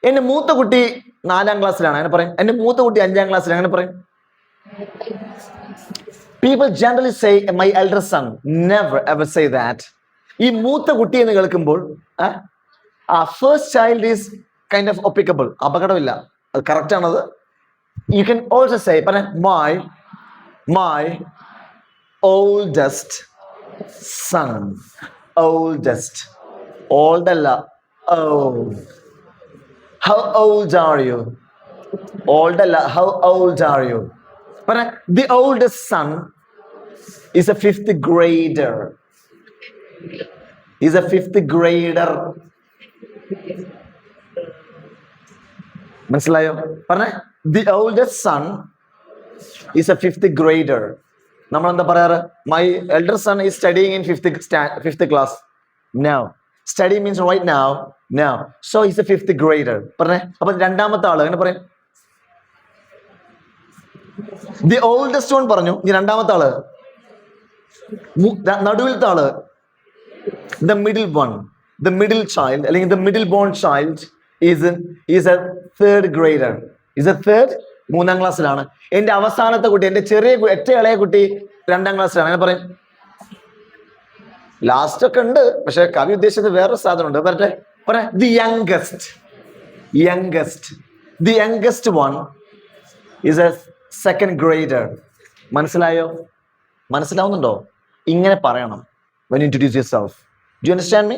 എന്റെ മൂത്ത കുട്ടി 4ാം ക്ലാസ്സിലാണ്, അങ്ങനെ പറയും. എന്റെ മൂത്ത കുട്ടി 5ാം ക്ലാസ്സിലാണ്, അങ്ങനെ പറയും. People generally say my elder son. Never ever say that. ഈ മൂത്ത കുട്ടി എന്ന് കേൾക്കുമ്പോൾ first child is kind of ഒപ്പിക്കബിൾ, അപകടമില്ല, അത് കറക്റ്റ് ആണത്. You can also say my oldest son. Oldest, old അല്ല, old. How old are you? Old അല്ല, how old are you? The oldest son is a 5th grader. He's a 5th grader. മനസ്സിലായോ? പറഞ്ഞേ, the oldest son is a 5th grader. നമ്മൾ എന്താ പറയാറ്? My elder son is studying in 5th class. No. Study means right now. No. So he's a 5th grader. പറഞ്ഞേ. അപ്പൊ രണ്ടാമത്തെ ആള് അങ്ങനെ പറയും. The oldest one പറഞ്ഞു. ഇനി രണ്ടാമത്തെ ആള്, നടുവിലത്തെ ആള്, the middle one, the middle child, അല്ലെങ്കിൽ the middle born child is a 3rd grader. Is a 3rd, 3ാം ക്ലാസ്സിലാണ്. എന്റെ അവസാനത്തെ കുട്ടി, എന്റെ ഏറ്റവും ഇളയ കുട്ടി 2ാം ക്ലാസ്സിലാണ്, അങ്ങനെ പറയും. ലാസ്റ്റ് ഒക്കെ ഉണ്ട്, പക്ഷെ കവി ഉദ്ദേശിച്ചത് വേറൊരു സാധനം ഉണ്ട്. പറയാം the youngest one is a 2nd grader. മനസ്സിലാവുന്നുണ്ടോ? ഇങ്ങനെ പറയണം when you introduce yourself. Do you understand me?